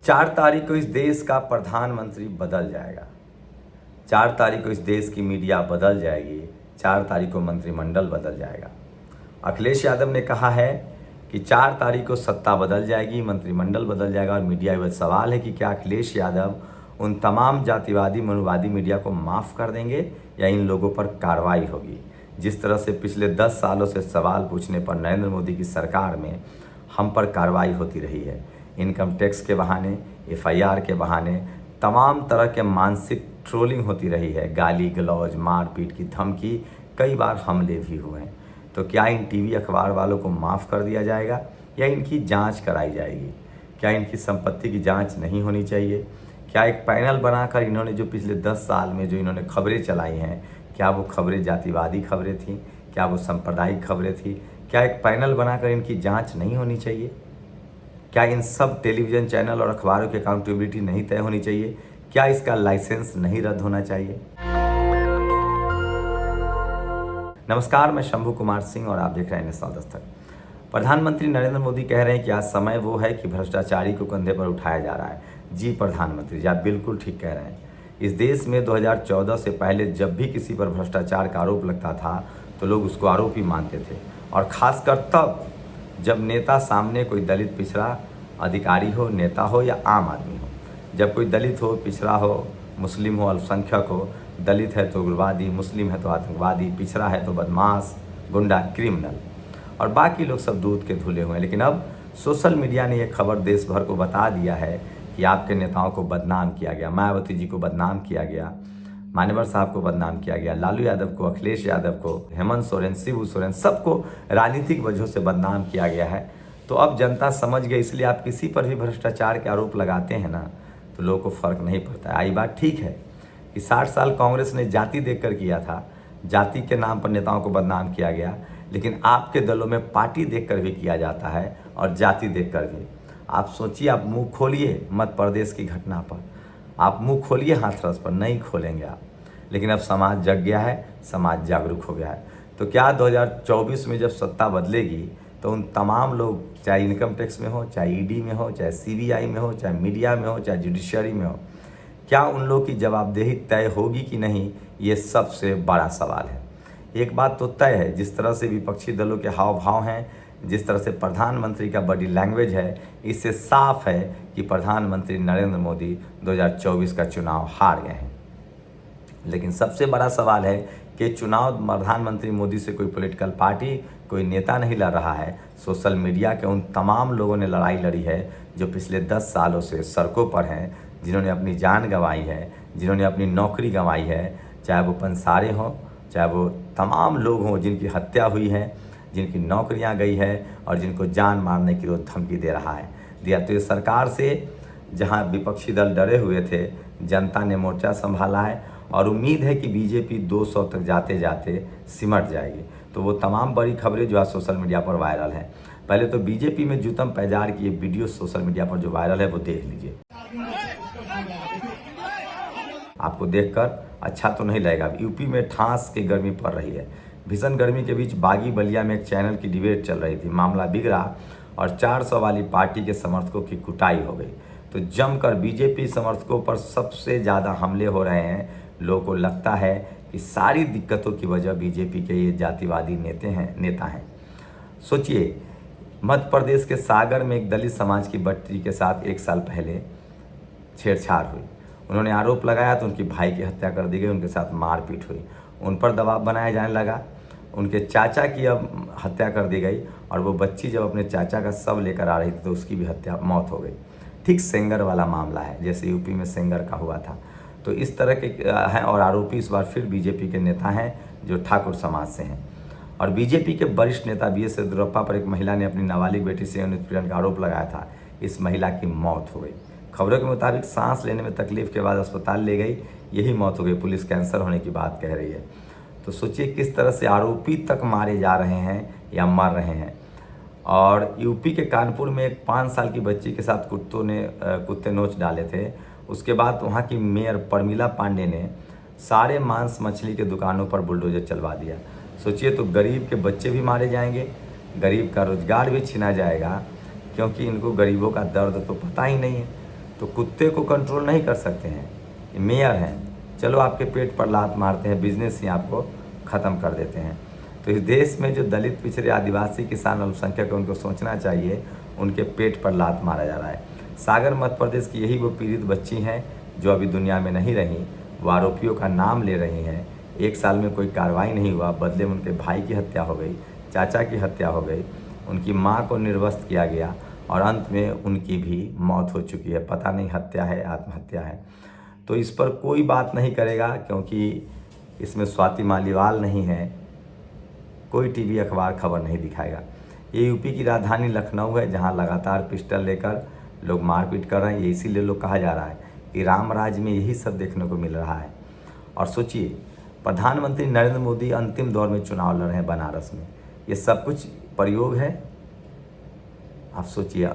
4 तारीख को इस देश का प्रधानमंत्री बदल जाएगा। 4 तारीख को इस देश की मीडिया बदल जाएगी। 4 तारीख को मंत्रिमंडल बदल जाएगा। अखिलेश यादव ने कहा है कि 4 तारीख को सत्ता बदल जाएगी, मंत्रिमंडल बदल जाएगा और मीडिया में सवाल है कि क्या अखिलेश यादव उन तमाम जातिवादी मनुवादी मीडिया को माफ़ कर देंगे या इन लोगों पर कार्रवाई होगी। जिस तरह से पिछले 10 सालों से सवाल पूछने पर नरेंद्र मोदी की सरकार में हम पर कार्रवाई होती रही है। इनकम टैक्स के बहाने, FIR के बहाने तमाम तरह के मानसिक ट्रोलिंग होती रही है। गाली गलौज, मारपीट की धमकी, कई बार हमले भी हुए हैं। तो क्या इन टीवी अखबार वालों को माफ़ कर दिया जाएगा या इनकी जांच कराई जाएगी? क्या इनकी संपत्ति की जांच नहीं होनी चाहिए? क्या एक पैनल बनाकर इन्होंने जो पिछले 10 साल में जो इन्होंने खबरें चलाई हैं, क्या वो खबरें जातिवादी खबरें थीं? क्या वो सांप्रदायिक खबरें थीं? क्या एक पैनल बनाकर इनकी जांच नहीं होनी चाहिए? क्या इन सब टेलीविज़न चैनल और अखबारों की अकाउंटेबिलिटी नहीं तय होनी चाहिए? क्या इसका लाइसेंस नहीं रद्द होना चाहिए? नमस्कार, मैं शंभू कुमार सिंह और आप देख रहे हैं नेशनल दस्तक। प्रधानमंत्री नरेंद्र मोदी कह रहे हैं कि आज समय वो है कि भ्रष्टाचारी को कंधे पर उठाया जा रहा है। जी प्रधानमंत्री जी, आप बिल्कुल ठीक कह रहे हैं। इस देश में 2014 से पहले जब भी किसी पर भ्रष्टाचार का आरोप लगता था तो लोग उसको आरोपी मानते थे, और ख़ासकर तब जब नेता सामने कोई दलित पिछड़ा अधिकारी हो, नेता हो या आम आदमी हो। जब कोई दलित हो, पिछड़ा हो, मुस्लिम हो, अल्पसंख्यक हो, दलित है तो उग्रवादी, मुस्लिम है तो आतंकवादी, पिछड़ा है तो बदमाश, गुंडा, क्रिमिनल, और बाकी लोग सब दूध के धुले हुए हैं। लेकिन अब सोशल मीडिया ने यह खबर देश भर को बता दिया है कि आपके नेताओं को बदनाम किया गया। मायावती जी को बदनाम किया गया, मान्यवर साहब को बदनाम किया गया, लालू यादव को, अखिलेश यादव को, हेमंत सोरेन, शिबू सोरेन, सबको राजनीतिक वजहों से बदनाम किया गया है। तो अब जनता समझ गई, इसलिए आप किसी पर भी भ्रष्टाचार के आरोप लगाते हैं ना, तो लोगों को फ़र्क नहीं पड़ता है। आई बात ठीक है कि 60 साल कांग्रेस ने जाति देखकर किया था, जाति के नाम पर नेताओं को बदनाम किया गया, लेकिन आपके दलों में पार्टी देखकर भी किया जाता है और जाति देखकर भी। आप सोचिए, आप मुँह खोलिए मध्य प्रदेश की घटना पर, आप मुंह खोलिए हाथरस पर, नहीं खोलेंगे आप। लेकिन अब समाज जग गया है, समाज जागरूक हो गया है। तो क्या 2024 में जब सत्ता बदलेगी तो उन तमाम लोग, चाहे इनकम टैक्स में हो, चाहे ED में हो, चाहे CBI में हो, चाहे मीडिया में हो, चाहे जुडिशरी में हो, क्या उन लोग की जवाबदेही तय होगी कि नहीं, ये सबसे बड़ा सवाल है। एक बात तो तय है, जिस तरह से विपक्षी दलों के हाव भाव हैं, जिस तरह से प्रधानमंत्री का बॉडी लैंग्वेज है, इससे साफ है कि प्रधानमंत्री नरेंद्र मोदी 2024 का चुनाव हार गए हैं। लेकिन सबसे बड़ा सवाल है कि चुनाव प्रधानमंत्री मोदी से कोई पॉलिटिकल पार्टी, कोई नेता नहीं लड़ रहा है। सोशल मीडिया के उन तमाम लोगों ने लड़ाई लड़ी है जो पिछले 10 सालों से सड़कों पर हैं, जिन्होंने अपनी जान गंवाई है, जिन्होंने अपनी नौकरी गंवाई है, चाहे वो पंसारे हों, चाहे वो तमाम लोग हों जिनकी हत्या हुई है, जिनकी नौकरियां गई है और जिनको जान मारने की रोज धमकी दे रहा है दिया। तो इस सरकार से जहां विपक्षी दल डरे हुए थे, जनता ने मोर्चा संभाला है और उम्मीद है कि बीजेपी 200 तक जाते जाते सिमट जाएगी। तो वो तमाम बड़ी खबरें जो आज सोशल मीडिया पर वायरल हैं, पहले तो बीजेपी में जूतम पैजार की ये वीडियो सोशल मीडिया पर जो वायरल है वो देख लीजिए। आपको देखकर अच्छा तो नहीं लगेगा। यूपी में ठास की गर्मी पड़ रही है। भीषण गर्मी के बीच बागी बलिया में एक चैनल की डिबेट चल रही थी। मामला बिगड़ा और 400 वाली पार्टी के समर्थकों की कुटाई हो गई। तो जमकर बीजेपी समर्थकों पर सबसे ज़्यादा हमले हो रहे हैं। लोगों को लगता है कि सारी दिक्कतों की वजह बीजेपी के ये जातिवादी नेता हैं। सोचिए, मध्य प्रदेश के सागर में एक दलित समाज की बच्ची के साथ 1 साल पहले छेड़छाड़ हुई। उन्होंने आरोप लगाया तो उनकी भाई की हत्या कर दी गई, उनके साथ मारपीट हुई, उन पर दबाव बनाया जाने लगा, उनके चाचा की अब हत्या कर दी गई, और वो बच्ची जब अपने चाचा का शव लेकर आ रही थी तो उसकी भी मौत हो गई। ठीक सेंगर वाला मामला है, जैसे यूपी में सेंगर का हुआ था। तो इस तरह के हैं, और आरोपी इस बार फिर बीजेपी के नेता हैं जो ठाकुर समाज से हैं। और बीजेपी के वरिष्ठ नेता BS येदियुरप्पा पर एक महिला ने अपनी नाबालिग बेटी से यौन उत्पीड़न का आरोप लगाया था। इस महिला की मौत हो गई। खबरों के मुताबिक सांस लेने में तकलीफ के बाद अस्पताल ले गई, यही मौत हो गई। पुलिस कैंसर होने की बात कह रही है। तो सोचिए किस तरह से आरोपी तक मारे जा रहे हैं या मर रहे हैं। और यूपी के कानपुर में एक 5 साल की बच्ची के साथ कुत्ते नोच डाले थे। उसके बाद वहाँ की मेयर प्रमिला पांडे ने सारे मांस मछली के दुकानों पर बुलडोजर चलवा दिया। सोचिए, तो गरीब के बच्चे भी मारे जाएंगे, गरीब का रोजगार भी छीना जाएगा, क्योंकि इनको गरीबों का दर्द तो पता ही नहीं है। तो कुत्ते को कंट्रोल नहीं कर सकते हैं, ये मेयर हैं, चलो आपके पेट पर लात मारते हैं, बिजनेस ही आपको ख़त्म कर देते हैं। तो इस देश में जो दलित, पिछड़े, आदिवासी, किसान, अल्पसंख्यक है, उनको सोचना चाहिए, उनके पेट पर लात मारा जा रहा है। सागर मध्य प्रदेश की यही वो पीड़ित बच्ची हैं जो अभी दुनिया में नहीं रहीं, वो आरोपियों का नाम ले रही हैं। 1 साल में कोई कार्रवाई नहीं हुआ, बदले में उनके भाई की हत्या हो गई, चाचा की हत्या हो गई, उनकी माँ को निर्वस्त्र किया गया और अंत में उनकी भी मौत हो चुकी है। पता नहीं हत्या है, आत्महत्या है। तो इस पर कोई बात नहीं करेगा, क्योंकि इसमें स्वाति मालीवाल नहीं है, कोई टीवी अखबार खबर नहीं दिखाएगा। ये यूपी की राजधानी लखनऊ है, जहाँ लगातार पिस्टल लेकर लोग मारपीट कर रहे हैं। ये इसीलिए लोग कहा जा रहा है कि राम राज्य में यही सब देखने को मिल रहा है। और सोचिए, प्रधानमंत्री नरेंद्र मोदी अंतिम दौर में चुनाव लड़ रहे हैं बनारस में, ये सब कुछ प्रयोग है। आप सोचिए,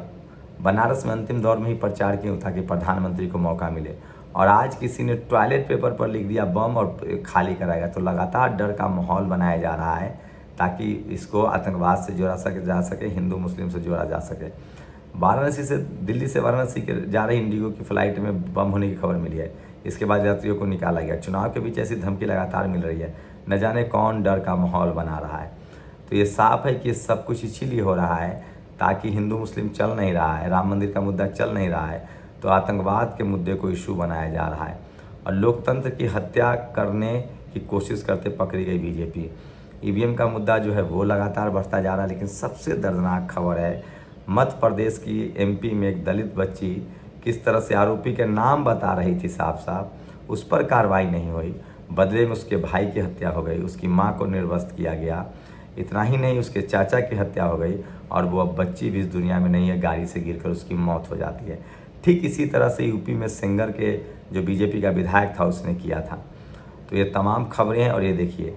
बनारस में अंतिम दौर में ही प्रचार क्यों था कि प्रधानमंत्री को मौका मिले, और आज किसी ने टॉयलेट पेपर पर लिख दिया बम और खाली कराएगा। तो लगातार डर का माहौल बनाया जा रहा है ताकि इसको आतंकवाद से जोड़ा जा सके, हिंदू मुस्लिम से जोड़ा जा सके। वाराणसी से, दिल्ली से वाराणसी के जा रही इंडिगो की फ़्लाइट में बम होने की खबर मिली है। इसके बाद यात्रियों को निकाला गया। चुनाव के बीच ऐसी धमकी लगातार मिल रही है, न जाने कौन डर का माहौल बना रहा है। तो ये साफ है कि ये सब कुछ इसीलिए हो रहा है ताकि हिंदू मुस्लिम चल नहीं रहा है, राम मंदिर का मुद्दा चल नहीं रहा है, तो आतंकवाद के मुद्दे को इशू बनाया जा रहा है और लोकतंत्र की हत्या करने की कोशिश करते पकड़ी गई बीजेपी। ईवीएम का मुद्दा जो है वो लगातार बढ़ता जा रहा है। लेकिन सबसे दर्दनाक खबर है, मध्य प्रदेश की एमपी में एक दलित बच्ची किस तरह से आरोपी के नाम बता रही थी साफ साफ, उस पर कार्रवाई नहीं हुई, बदले में उसके भाई की हत्या हो गई, उसकी माँ को निर्वस्त्र किया गया। इतना ही नहीं, उसके चाचा की हत्या हो गई और वो अब बच्ची भी इस दुनिया में नहीं है, गाड़ी से गिरकर उसकी मौत हो जाती है। ठीक इसी तरह से यूपी में सेंगर के जो बीजेपी का विधायक था उसने किया था। तो ये तमाम खबरें हैं। और ये देखिए,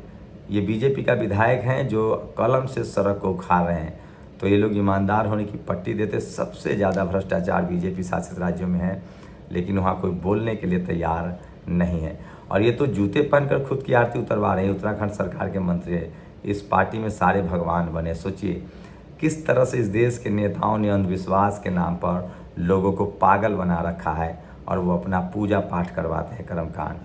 ये बीजेपी का विधायक हैं जो कलम से सड़क को उखाड़ रहे हैं। तो ये लोग ईमानदार होने की पट्टी देते। सबसे ज़्यादा भ्रष्टाचार बीजेपी शासित राज्यों में है, लेकिन वहाँ कोई बोलने के लिए तैयार नहीं है। और ये तो जूते पहनकर खुद की आरती उतरवा रहे हैं। उत्तराखंड सरकार के मंत्री है, इस पार्टी में सारे भगवान बने। सोचिए किस तरह से इस देश के नेताओं ने अंधविश्वास के नाम पर लोगों को पागल बना रखा है और वो अपना पूजा पाठ करवाते हैं, कर्मकांड।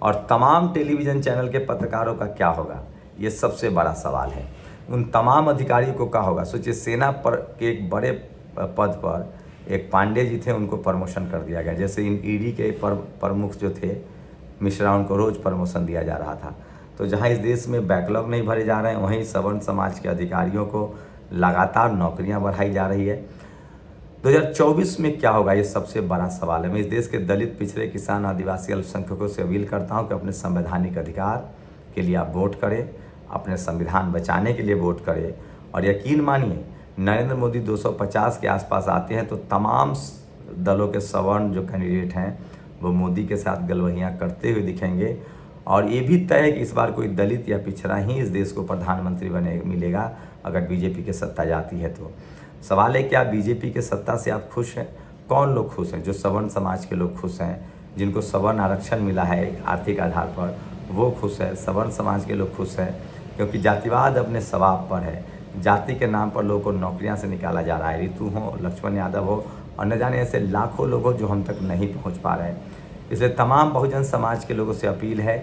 और तमाम टेलीविज़न चैनल के पत्रकारों का क्या होगा, ये सबसे बड़ा सवाल है। उन तमाम अधिकारियों को क्या होगा। सोचिए, सेना पर के एक बड़े पद पर एक पांडे जी थे, उनको प्रमोशन कर दिया गया। जैसे इन ईडी के प्रमुख जो थे मिश्रा, उनको रोज़ प्रमोशन दिया जा रहा था। तो जहाँ इस देश में बैकलॉग नहीं भरे जा रहे हैं, वहीं सवर्ण समाज के अधिकारियों को लगातार नौकरियां बढ़ाई जा रही है। 2024 में क्या होगा, ये सबसे बड़ा सवाल है। मैं इस देश के दलित, पिछड़े, किसान, आदिवासी, अल्पसंख्यकों से अपील करता हूं कि अपने संवैधानिक अधिकार के लिए आप वोट करें, अपने संविधान बचाने के लिए वोट करें। और यकीन मानिए, नरेंद्र मोदी 250 के आसपास आते हैं तो तमाम दलों के सवर्ण जो कैंडिडेट हैं वो मोदी के साथ गलवहियाँ करते हुए दिखेंगे। और ये भी तय है कि इस बार कोई दलित या पिछड़ा ही इस देश को प्रधानमंत्री बने मिलेगा अगर बीजेपी की सत्ता जाती है। तो सवाल है, क्या बीजेपी के सत्ता से आप खुश हैं? कौन लोग खुश हैं? जो सवर्ण समाज के लोग खुश हैं, जिनको सवर्ण आरक्षण मिला है आर्थिक आधार पर, वो खुश है। सवर्ण समाज के लोग खुश हैं क्योंकि जातिवाद अपने स्वभाव पर है। जाति के नाम पर लोगों को नौकरियां से निकाला जा रहा है। ऋतु हो, लक्ष्मण यादव हो और न जाने ऐसे लाखों लोग हो जो हम तक नहीं पहुँच पा रहे हैं। इसलिए तमाम बहुजन समाज के लोगों से अपील है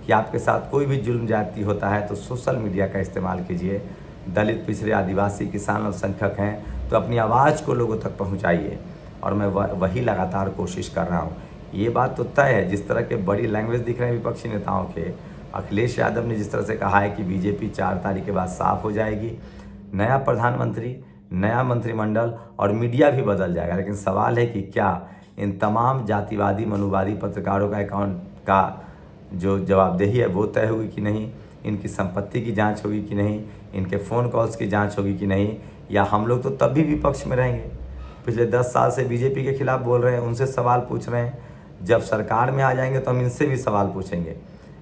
कि आपके साथ कोई भी जुल्म जाति होता है तो सोशल मीडिया का इस्तेमाल कीजिए। दलित, पिछड़े, आदिवासी, किसान, अल्पसंख्यक हैं तो अपनी आवाज़ को लोगों तक पहुंचाइए। और मैं वही लगातार कोशिश कर रहा हूं। ये बात तो तय है, जिस तरह के बड़ी लैंग्वेज दिख रहे हैं विपक्षी नेताओं के, अखिलेश यादव ने जिस तरह से कहा है कि बीजेपी 4 तारीख के बाद साफ हो जाएगी, नया प्रधानमंत्री, नया मंत्रिमंडल और मीडिया भी बदल जाएगा। लेकिन सवाल है कि क्या इन तमाम जातिवादी, मनुवादी पत्रकारों का अकाउंट का जो जवाबदेही है वो तय होगी कि नहीं, इनकी संपत्ति की जांच होगी कि नहीं, इनके फ़ोन कॉल्स की जांच होगी कि नहीं, या हम लोग तो तब भी विपक्ष में रहेंगे। पिछले 10 साल से बीजेपी के खिलाफ बोल रहे हैं, उनसे सवाल पूछ रहे हैं। जब सरकार में आ जाएंगे तो हम इनसे भी सवाल पूछेंगे,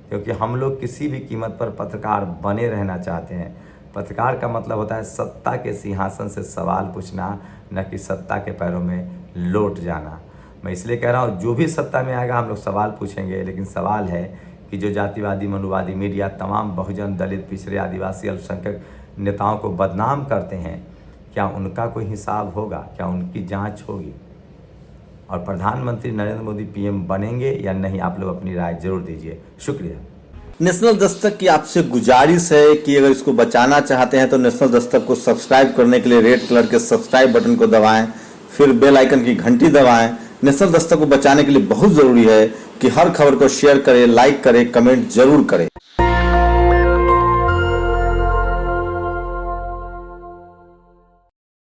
क्योंकि हम लोग किसी भी कीमत पर पत्रकार बने रहना चाहते हैं। पत्रकार का मतलब होता है सत्ता के सिंहासन से सवाल पूछना, न कि सत्ता के पैरों में लौट जाना। मैं इसलिए कह रहा हूँ, जो भी सत्ता में आएगा हम लोग सवाल पूछेंगे। लेकिन सवाल है कि जो जातिवादी, मनुवादी मीडिया तमाम बहुजन, दलित, पिछड़े, आदिवासी, अल्पसंख्यक नेताओं को बदनाम करते हैं, क्या उनका कोई हिसाब होगा? क्या उनकी जांच होगी? और प्रधानमंत्री नरेंद्र मोदी पीएम बनेंगे या नहीं, आप लोग अपनी राय जरूर दीजिए। शुक्रिया। नेशनल दस्तक की आपसे गुजारिश है कि अगर इसको बचाना चाहते हैं तो नेशनल दस्तक को सब्सक्राइब करने के लिए रेड कलर के सब्सक्राइब बटन को दबाएं, फिर बेल आइकन की घंटी दबाएं। नेशनल दस्तक को बचाने के लिए बहुत जरूरी है कि हर खबर को शेयर करें, लाइक करें, कमेंट जरूर करें।